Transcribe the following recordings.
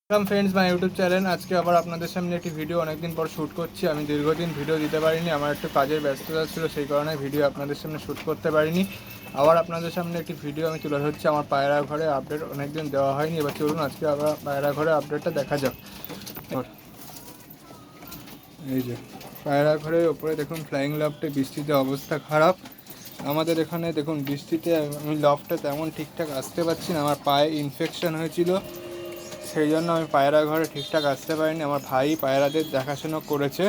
Welcome friends my YouTube channel. আজকে আবার আপনাদের সামনে একটি ভিডিও অনেকদিন পর শ্যুট করছি। আমি দীর্ঘদিন ভিডিও দিতে পারিনি, আমার একটু কাজের ব্যস্ততা ছিল, সেই কারণে ভিডিও আপনাদের সামনে শ্যুট করতে পারিনি। আবার আপনাদের সামনে একটি ভিডিও আমি তুলে ধরছি। আমার পায়রা ঘরে আপডেট অনেকদিন দেওয়া হয়নি, এবার চলুন আজকে আবার পায়রা ঘরে আপডেটটা দেখা যাক। এই যে পায়রা ঘরের ওপরে দেখুন ফ্লাইং লফটে বৃষ্টিতে অবস্থা খারাপ। আমাদের এখানে দেখুন বৃষ্টিতে আমি লফটে তেমন ঠিকঠাক আসতে পারছি না, আমার পায়ে ইনফেকশন হয়েছিল, সেই জন্য আমি পায়রা ঘরে ঠিকঠাক আসতে পারিনি। আমার ভাই পায়রাদের দেখাশোনা করেছে।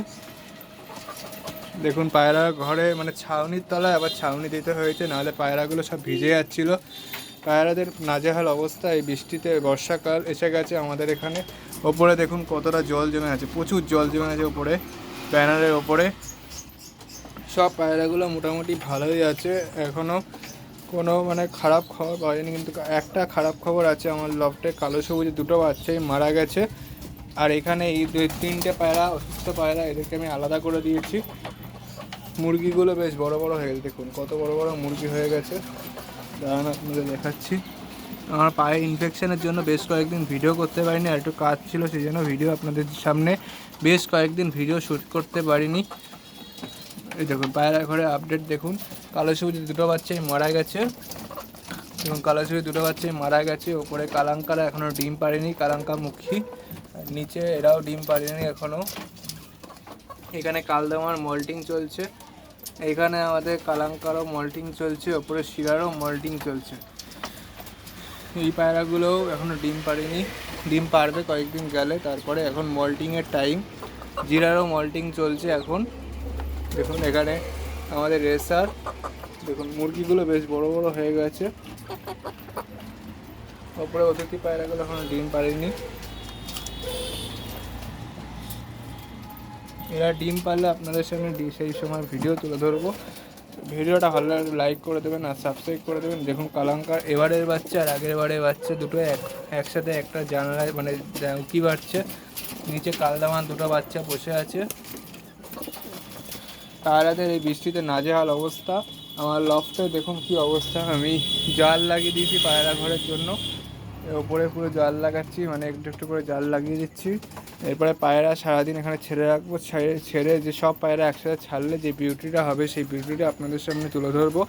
দেখুন পায়রা ঘরে মানে ছাউনির তলায় আবার ছাউনি দিতে হয়েছে, নাহলে পায়রাগুলো সব ভিজে যাচ্ছিলো। পায়রাদের নাজেহাল অবস্থা এই বৃষ্টিতে। বর্ষাকাল এসে গেছে আমাদের এখানে। ওপরে দেখুন কতটা জল জমে আছে, প্রচুর জল জমে আছে ওপরে, ব্যানারের ওপরে। সব পায়রাগুলো মোটামুটি ভালোই আছে, এখনও কোনো মানে খারাপ খবর পাওয়া যায়নি। কিন্তু একটা খারাপ খবর আছে, আমার লফটে কালো সবুজ দুটো বাচ্চাই মারা গেছে। আর এখানে এই 2-3টে পায়রা অসুস্থ পায়রা, এদেরকে আমি আলাদা করে দিয়েছি। মুরগিগুলো বেশ বড় বড় হয়ে গেছে, দেখুন কত বড় বড় মুরগি হয়ে গেছে। দাঁড়ান আপনাদের দেখাচ্ছি। আমার পায়ে ইনফেকশনের জন্য বেশ কয়েকদিন ভিডিও করতে পারিনি, আর একটু কাজ ছিল, সেই জন্য ভিডিও আপনাদের সামনে বেশ কয়েকদিন ভিডিও শ্যুট করতে পারিনি। এই দেখুন পায়রা ঘরে আপডেট দেখুন, কালো সবুজ দুটো বাচ্চাই মারা গেছে। এবং কালো সবুজ দুটো বাচ্চাই মারা গেছে। ওপরে কালাঙ্কারা এখনও ডিম পারেনি, কালাঙ্কা মুখী। নিচে এরাও ডিম পারেনি এখনও। এখানে কালদামার মল্টিং চলছে, এখানে আমাদের কালাঙ্কারও মল্টিং চলছে, ওপরে শিরারও মল্টিং চলছে। এই পায়রাগুলোও এখনও ডিম পারেনি, ডিম পারবে কয়েকদিন গেলে, তারপরে এখন মল্টিংয়ের টাইম। জিরারও মল্টিং চলছে এখন। দেখুন এখানে আমাদের রেসার, দেখুন মুরগিগুলো বেশ বড় বড় হয়ে গেছে। ওপরে অতিথি পায়রাগুলো এখনও ডিম পারেনি। এরা ডিম পারলে আপনাদের সামনে সেই সময় ভিডিও তুলে ধরবো। ভিডিওটা ভালো লাগলে লাইক করে দেবেন আর সাবস্ক্রাইব করে দেবেন। দেখুন কালাঙ্কার এবারের বাচ্চা আর আগের বারের বাচ্চা দুটো একসাথে একটা জানলায় মানে উঁকি বাড়ছে। নিচে কালদামান দুটো বাচ্চা বসে আছে। পায়রাদের এই বৃষ্টিতে নাজেহাল অবস্থা। আমার লফটে দেখুন কি অবস্থা। আমি জাল লাগিয়ে দিয়েছি পায়রা ঘরের জন্য, ওপরে পুরো জাল লাগাচ্ছি, মানে একটু একটু করে জাল লাগিয়ে দিচ্ছি। এরপরে পায়রা সারাদিন এখানে ছেড়ে রাখবো, ছেড়ে যে সব পায়রা একসাথে ছাড়লে যে বিউটিটা হবে সেই বিউটিটা আপনাদের সামনে তুলে ধরবো।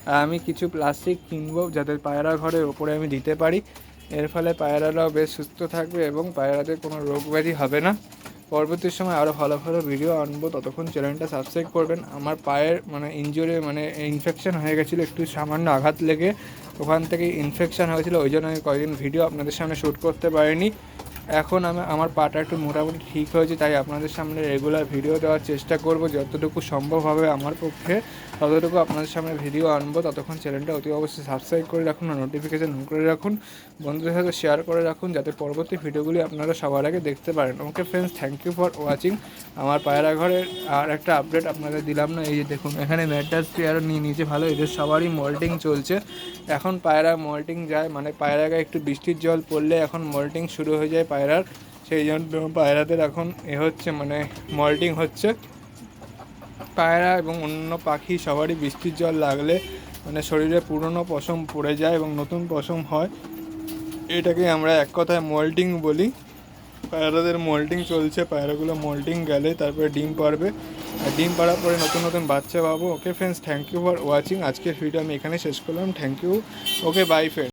আর আমি কিছু প্লাস্টিক কিনবো যাতে পায়রা ঘরের ওপরে আমি দিতে পারি। এর ফলে পায়রারাও বেশ সুস্থ থাকবে এবং পায়রাদের কোনো রোগ ব্যাধি হবে না। পরবর্তী সময় আরও ভালো ভালো ভিডিও আনবো, ততক্ষণ চ্যানেলটা সাবস্ক্রাইব করবেন। আমার পায়ের মানে ইনজুরি মানে ইনফেকশন হয়ে গেছিলো, একটু সামান্য আঘাত লেগে ওখান থেকে ইনফেকশান হয়েছিল, ওই জন্য আমি কয়েকদিন ভিডিও আপনাদের সামনে শ্যুট করতে পারিনি। এখন আমার পাটা একটু মোটামুটি ঠিক হয়েছে, তাই আপনাদের সামনে রেগুলার ভিডিও দেওয়ার চেষ্টা করব, যতটুকু সম্ভব হবে আমার পক্ষে ততটুকু আপনাদের সামনে ভিডিও আনবো। ততক্ষণ চ্যানেলটা অতি অবশ্যই সাবস্ক্রাইব করে রাখুন আর নোটিফিকেশান অন করে রাখুন, বন্ধুদের সাথে শেয়ার করে রাখুন, যাতে পরবর্তী ভিডিওগুলি আপনারা সবার আগে দেখতে পারেন। Okay friends, thank you for watching. আমার পায়রা ঘরের আর একটা আপডেট আপনাদের দিলাম না, এই যে দেখুন এখানে ম্যাড্রাস পেয়ারও নিয়ে নিয়েছে ভালো, এদের সবারই মল্টিং চলছে। এখন পায়রা মল্টিং যায় মানে পায়রা গায়ে একটু বৃষ্টির জল পড়লে এখন মল্টিং শুরু হয়ে যায় পায়রার, সেই জন্য পায়রাদের এখন হচ্ছে মানে মল্টিং হচ্ছে। পায়রা এবং অন্য পাখি সবারই বৃষ্টির জল লাগলে মানে শরীরে পুরনো পশম পড়ে যায় এবং নতুন পশম হয়, এটাকে আমরা এক কথায় মল্টিং বলি। পায়রাদের মল্টিং চলছে, পায়রাগুলো মল্টিং গেলে তারপরে ডিম পারবে, আর ডিম পাড়ার পরে নতুন নতুন বাচ্চা পাবো। Okay friends, thank you for watching. আজকের ভিডিও আমি এখানে শেষ করলাম। Thank you, okay bye friends.